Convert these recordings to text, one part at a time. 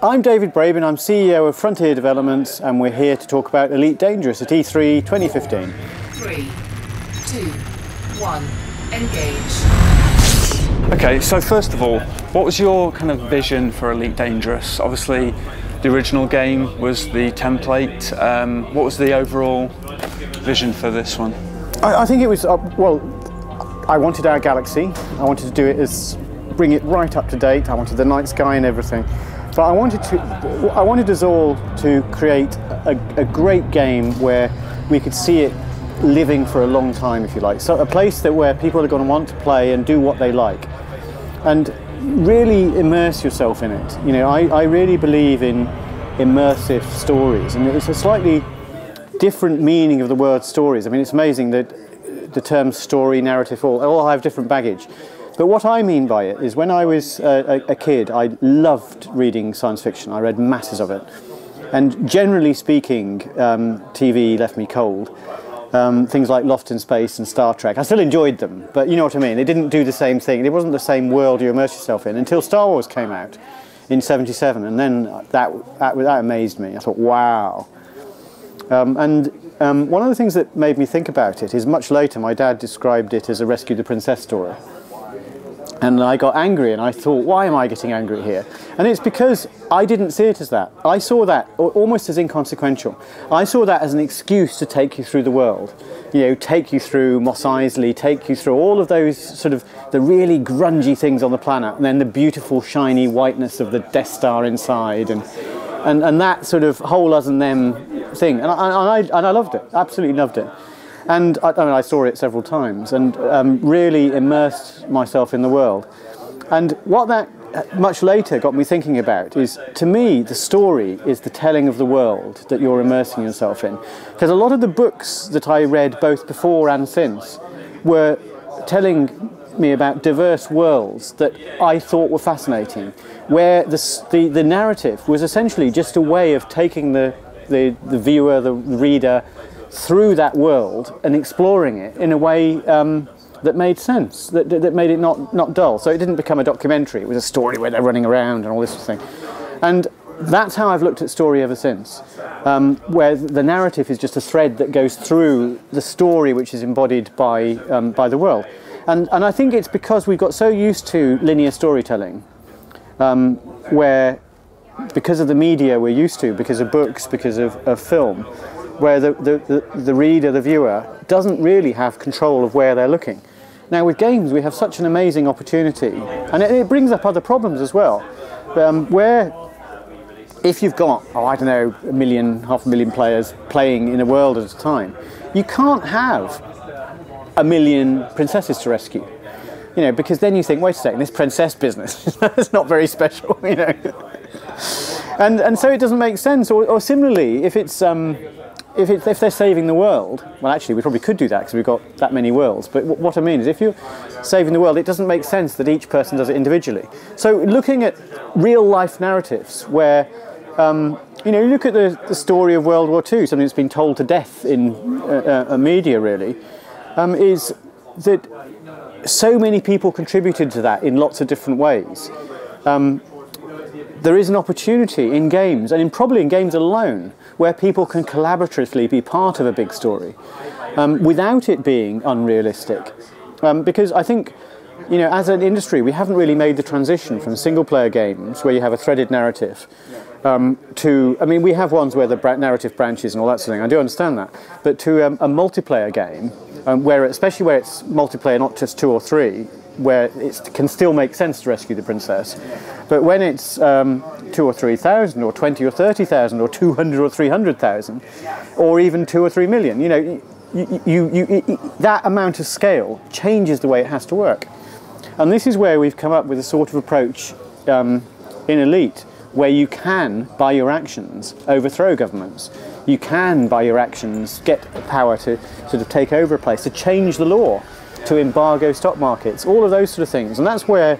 I'm David Braben, I'm CEO of Frontier Developments, and we're here to talk about Elite Dangerous at E3 2015. 3, 2, 1, engage. Okay, so first of all, what was your kind of vision for Elite Dangerous? Obviously, the original game was the template. What was the overall vision for this one? I think it was, well, I wanted our galaxy. I wanted to do it bring it right up to date. I wanted the night sky and everything. But I wanted us all to create a great game where we could see it living for a long time, if you like. So a place where people are going to want to play and do what they like. And really immerse yourself in it. You know, I really believe in immersive stories, and it's a slightly different meaning of the word stories. I mean, it's amazing that the terms story, narrative, all have different baggage. But what I mean by it is when I was a kid, I loved reading science fiction. I read masses of it. And generally speaking, TV left me cold. Things like Lost in Space and Star Trek, I still enjoyed them, but you know what I mean. They didn't do the same thing. It wasn't the same world you immerse yourself in until Star Wars came out in '77, and then that amazed me. I thought, wow. One of the things that made me think about it is much later my dad described it as a Rescue the Princess story. And I got angry, and I thought, why am I getting angry here? And it's because I didn't see it as that. I saw that almost as inconsequential. I saw that as an excuse to take you through the world. You know, take you through Mos Eisley, take you through all of those sort of the really grungy things on the planet, and then the beautiful shiny whiteness of the Death Star inside, and that sort of whole us and them thing. And I loved it, absolutely loved it. And I saw it several times and really immersed myself in the world. And what that much later got me thinking about is, to me, the story is the telling of the world that you're immersing yourself in. Because a lot of the books that I read both before and since were telling me about diverse worlds that I thought were fascinating, where the narrative was essentially just a way of taking the viewer, the reader, through that world and exploring it in a way that made sense, that made it not dull. So it didn't become a documentary, it was a story where they're running around and all this sort of thing. And that's how I've looked at story ever since, where the narrative is just a thread that goes through the story which is embodied by the world. And I think it's because we've got so used to linear storytelling, where because of the media we're used to, because of books, because of film, where the reader, the viewer, doesn't really have control of where they're looking. Now with games we have such an amazing opportunity, and it brings up other problems as well, where if you've got, I don't know, 1 million, half a million players playing in a world at a time, you can't have 1 million princesses to rescue. You know, because then you think, wait a second, this princess business, it's not very special, you know. And so it doesn't make sense. Or similarly, if they're saving the world, well, actually, we probably could do that because we've got that many worlds. But what I mean is, if you're saving the world, it doesn't make sense that each person does it individually. So looking at real-life narratives where, you know, you look at the story of World War II, something that's been told to death in media, really, is that so many people contributed to that in lots of different ways. There is an opportunity in games, and probably in games alone, where people can collaboratively be part of a big story without it being unrealistic. Because I think, you know, as an industry, we haven't really made the transition from single-player games, where you have a threaded narrative, to, I mean, we have ones where the narrative branches and all that sort of thing, I do understand that, but to a multiplayer game, especially where it's multiplayer, not just 2 or 3, where it can still make sense to rescue the princess. But when it's 2,000 or 3,000 or 20 or 30,000 or 200 or 300,000 or even 2 or 3 million, you know, that amount of scale changes the way it has to work. And this is where we've come up with a sort of approach in Elite, where you can, by your actions, overthrow governments. You can, by your actions, get power to sort of take over a place, to change the law, to embargo stock markets, all of those sort of things. And that's where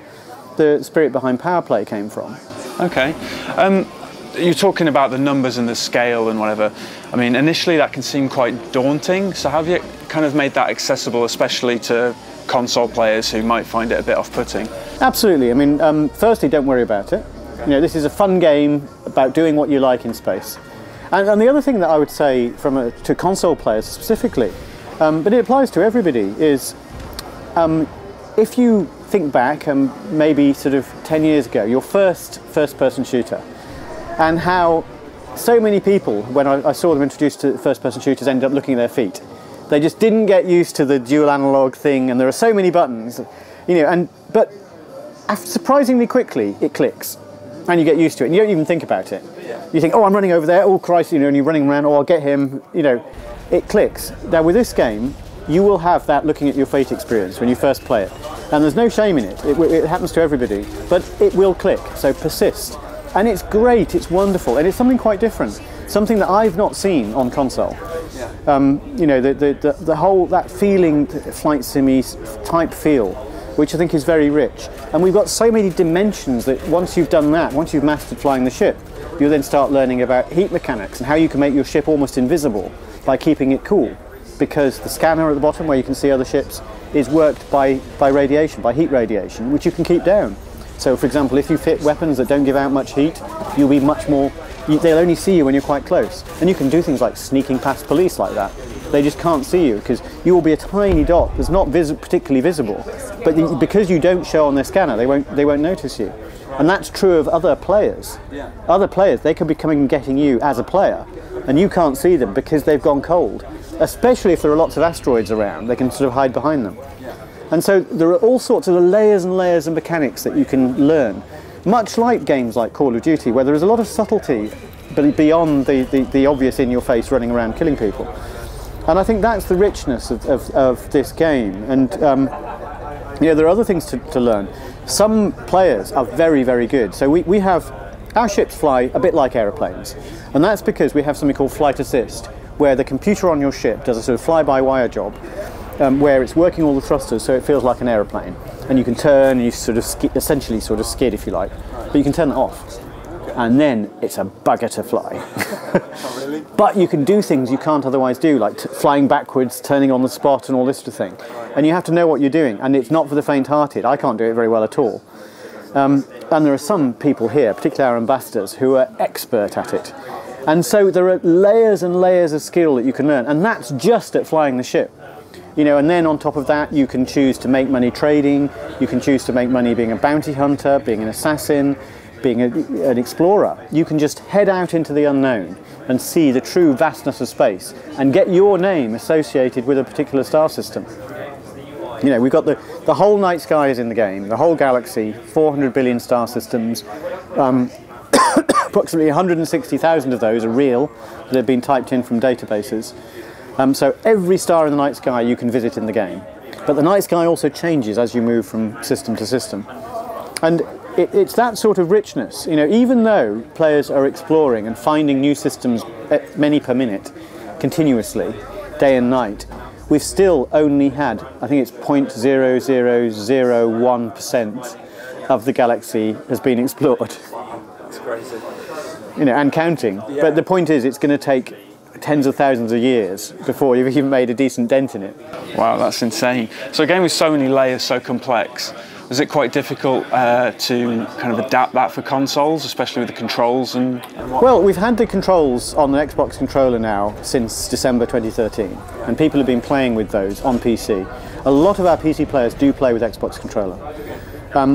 the spirit behind Power Play came from. Okay. You're talking about the numbers and the scale and whatever. I mean, initially that can seem quite daunting. So have you kind of made that accessible, especially to console players who might find it a bit off-putting? Absolutely. I mean, firstly, don't worry about it. You know, this is a fun game about doing what you like in space. And the other thing that I would say to console players specifically, but it applies to everybody, is if you think back, maybe sort of 10 years ago, your first-person shooter, and how so many people, when I saw them introduced to first-person shooters, ended up looking at their feet. They just didn't get used to the dual analog thing, and there are so many buttons, but surprisingly quickly it clicks, and you get used to it, and you don't even think about it. You think, oh, I'm running over there, oh Christ, and you're running around, oh, I'll get him, it clicks. Now with this game, you will have that looking at your feet experience when you first play it, and there's no shame in it. It happens to everybody, but it will click, so persist. And it's great, it's wonderful, and it's something quite different, something that I've not seen on console. The whole, that feeling, flight simmy type feel, which I think is very rich. And we've got so many dimensions that once you've done that, once you've mastered flying the ship, you'll then start learning about heat mechanics and how you can make your ship almost invisible by keeping it cool. Because the scanner at the bottom, where you can see other ships, is worked by radiation, by heat radiation, which you can keep down. So, for example, if you fit weapons that don't give out much heat, you'll be much more... They'll only see you when you're quite close. And you can do things like sneaking past police like that. They just can't see you, because you will be a tiny dot that's not particularly visible. But because you don't show on their scanner, they won't notice you. And that's true of other players. Other players, they could be coming and getting you as a player, and you can't see them because they've gone cold. Especially if there are lots of asteroids around, they can sort of hide behind them. And so there are all sorts of layers and layers of mechanics that you can learn, much like games like Call of Duty, where there is a lot of subtlety beyond the obvious in-your-face running around killing people. And I think that's the richness of this game. And there are other things to learn. Some players are very, very good. So we have, our ships fly a bit like aeroplanes, and that's because we have something called flight assist, where the computer on your ship does a sort of fly-by-wire job, where it's working all the thrusters so it feels like an aeroplane. And you can turn, and you sort of essentially sort of skid, if you like, but you can turn it off. And then it's a bugger to fly. Oh, really? But you can do things you can't otherwise do, like flying backwards, turning on the spot, and all this sort of thing. And you have to know what you're doing, and it's not for the faint-hearted. I can't do it very well at all. And there are some people here, particularly our ambassadors, who are expert at it. And so there are layers and layers of skill that you can learn, and that's just at flying the ship. And then on top of that, you can choose to make money trading, you can choose to make money being a bounty hunter, being an assassin, being an explorer. You can just head out into the unknown and see the true vastness of space and get your name associated with a particular star system. We've got the whole night sky is in the game, the whole galaxy, 400 billion star systems. Approximately 160,000 of those are real, that have been typed in from databases. So every star in the night sky you can visit in the game. But the night sky also changes as you move from system to system. And it's that sort of richness. Even though players are exploring and finding new systems many per minute, continuously, day and night, we've still only had, I think it's 0.0001% of the galaxy has been explored. That's crazy. And counting. Yeah. But the point is, it's going to take tens of thousands of years before you've even made a decent dent in it. Wow, that's insane. So a game with so many layers, so complex, was it quite difficult to kind of adapt that for consoles, especially with the controls and what? Well, we've had the controls on the Xbox controller now since December 2013, and people have been playing with those on PC. A lot of our PC players do play with Xbox controller.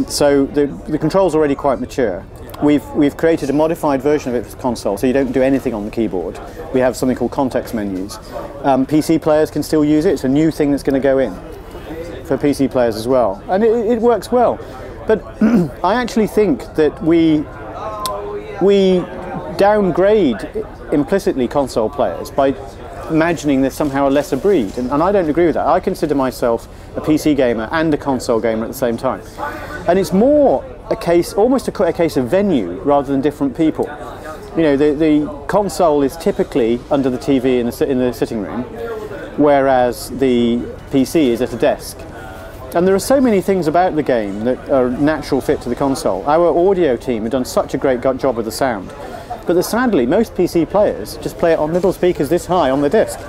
So the control's already quite mature. We've created a modified version of it for console, so you don't do anything on the keyboard. We have something called context menus. PC players can still use it. It's a new thing that's going to go in for PC players as well, and it works well. But I actually think that we downgrade implicitly console players by imagining there's somehow a lesser breed, and I don't agree with that. I consider myself a PC gamer and a console gamer at the same time, and it's more a case, almost a case of venue rather than different people. The console is typically under the TV in the sitting room, whereas the PC is at a desk. And there are so many things about the game that are a natural fit to the console. Our audio team have done such a great job with the sound, but sadly most PC players just play it on little speakers this high on the desk.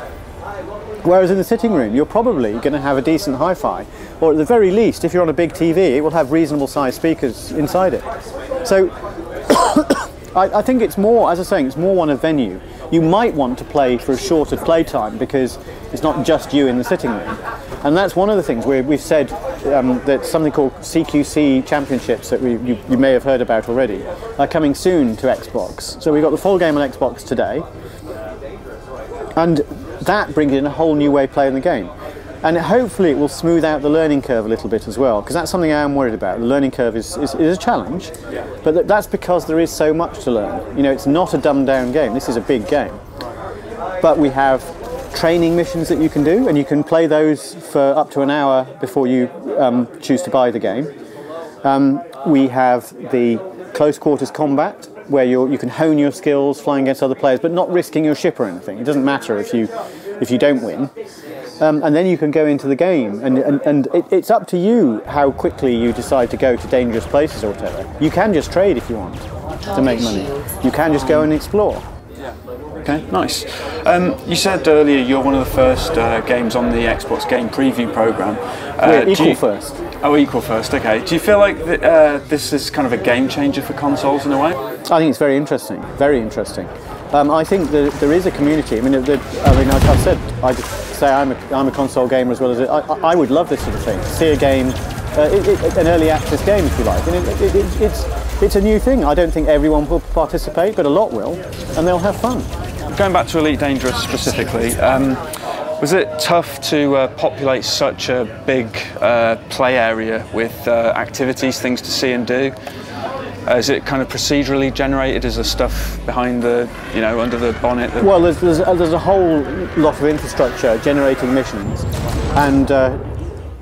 Whereas in the sitting room, you're probably going to have a decent hi-fi, or at the very least, if you're on a big TV, it will have reasonable sized speakers inside it. So I think it's more, as I was saying, it's more one of venue. You might want to play for a shorter play time because it's not just you in the sitting room. And that's one of the things we've said that something called CQC Championships that you may have heard about already are coming soon to Xbox. So we've got the full game on Xbox today, and that brings in a whole new way of playing the game. And hopefully it will smooth out the learning curve a little bit as well, because that's something I am worried about. The learning curve is a challenge, but that's because there is so much to learn. You know, it's not a dumbed down game. This is a big game. But we have training missions that you can do, and you can play those for up to an hour before you choose to buy the game. We have the close quarters combat, where you can hone your skills flying against other players, but not risking your ship or anything. It doesn't matter if you don't win. And then you can go into the game, and it's up to you how quickly you decide to go to dangerous places or whatever. You can just trade if you want to make money. You can just go and explore. Okay, nice. You said earlier you're one of the first games on the Xbox Game Preview program. We're equal first. Oh, equal first, okay. Do you feel like this is kind of a game changer for consoles in a way? I think it's very interesting, very interesting. I think that there is a community. I mean, I've said, I just say I'm a console gamer as well as I would love this sort of thing. See a game, an early access game if you like, and it's a new thing. I don't think everyone will participate, but a lot will, and they'll have fun. Going back to Elite Dangerous specifically, was it tough to populate such a big play area with activities, things to see and do? Is it kind of procedurally generated? Is there stuff behind the, under the bonnet? Well, there's a whole lot of infrastructure generating missions, and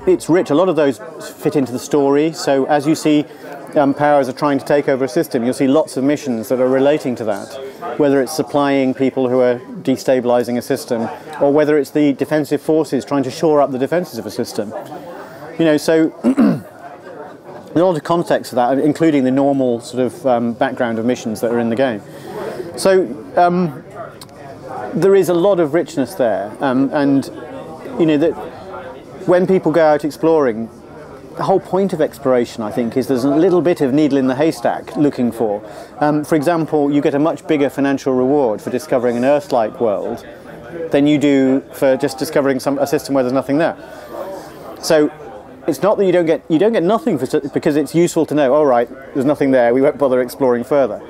it's rich. A lot of those fit into the story. So as you see, powers are trying to take over a system. You'll see lots of missions that are relating to that, whether it's supplying people who are destabilizing a system, or whether it's the defensive forces trying to shore up the defenses of a system. So. There's a lot of context to that, including the normal sort of background of missions that are in the game. So there is a lot of richness there, and that when people go out exploring, the whole point of exploration, I think, is there's a little bit of needle in the haystack looking for. For example, you get a much bigger financial reward for discovering an Earth-like world than you do for just discovering a system where there's nothing there. So. It's not that you don't get nothing because it's useful to know, all right, there's nothing there, we won't bother exploring further.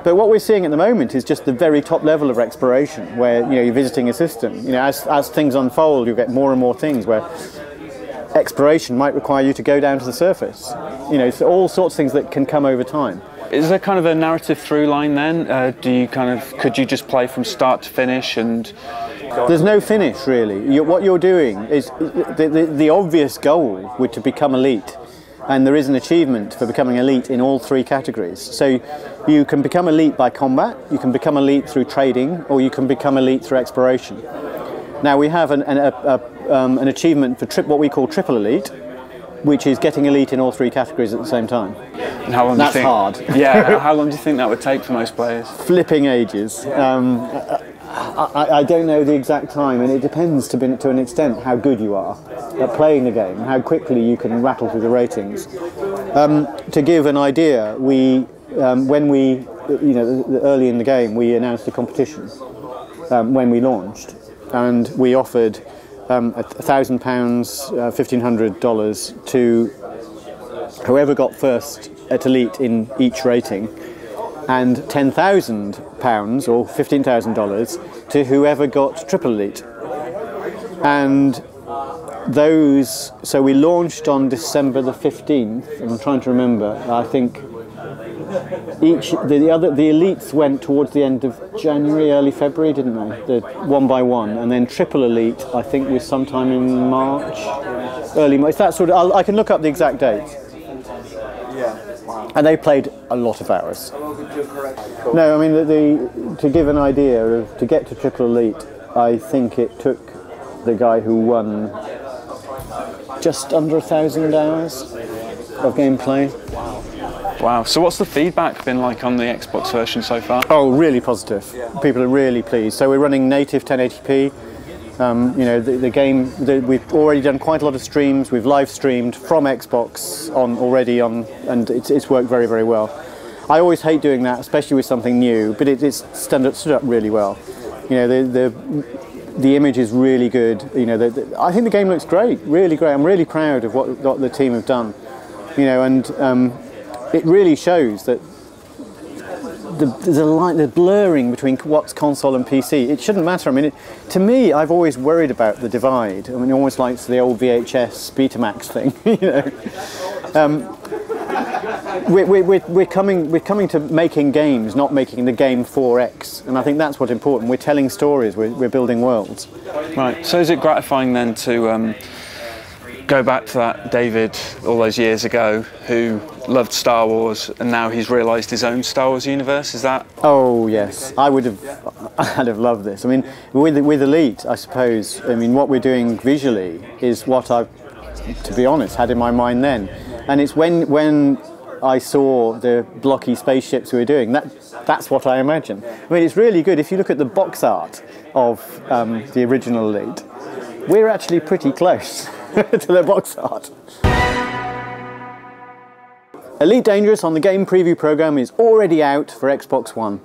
But what we're seeing at the moment is just the very top level of exploration, where you're visiting a system. As things unfold, you get more and more things where exploration might require you to go down to the surface. So all sorts of things that can come over time. Is there kind of a narrative through line then? Could you just play from start to finish and? There's no finish really. What you're doing is the obvious goal would to become elite, and there is an achievement for becoming elite in all three categories. So you can become elite by combat, you can become elite through trading, or you can become elite through exploration. Now we have an achievement for what we call triple elite, which is getting elite in all three categories at the same time. And how long That's do you think? hard. Yeah. How long do you think that would take for most players? Flipping ages. I don't know the exact time, and it depends to an extent how good you are at playing the game, how quickly you can rattle through the ratings. To give an idea, early in the game, we announced a competition when we launched, and we offered £1,000, $1,500 to whoever got first at elite in each rating, and £10,000 or $15,000 to whoever got triple elite. And so we launched on December the 15th, and I'm trying to remember, I think the elites went towards the end of January, early February, didn't they? One by one, and then triple elite I think was sometime in March, early March. That sort of, I can look up the exact date. And they played a lot of hours. No, I mean, to give an idea to get to triple elite, I think it took the guy who won just under 1,000 hours of gameplay. Wow. So what's the feedback been like on the Xbox version so far? Oh, really positive. People are really pleased. So we're running native 1080p. The game, we've already done quite a lot of streams. We've live streamed from Xbox and it's worked very, very well. I always hate doing that, especially with something new, but it's stood up really well. You know, the image is really good. You know, I think the game looks great, really great. I'm really proud of what the team have done. You know, and it really shows that there's a line, the blurring between what's console and PC. It shouldn't matter. I mean, to me, I've always worried about the divide. I mean, almost like the old VHS Betamax thing. You know, we're coming to making games, not making the game 4X, and I think that's what's important. We're telling stories. We're building worlds. Right. So is it gratifying then to go back to that David all those years ago who loved Star Wars, and now he's realised his own Star Wars universe? Is that? Oh yes, I'd have loved this. I mean, with Elite, I suppose. I mean, what we're doing visually is what I've, to be honest, had in my mind then, and it's when I saw the blocky spaceships we were doing, that's what I imagine. I mean, it's really good. If you look at the box art of the original Elite, we're actually pretty close to the box art. Elite Dangerous on the Game Preview programme is already out for Xbox One.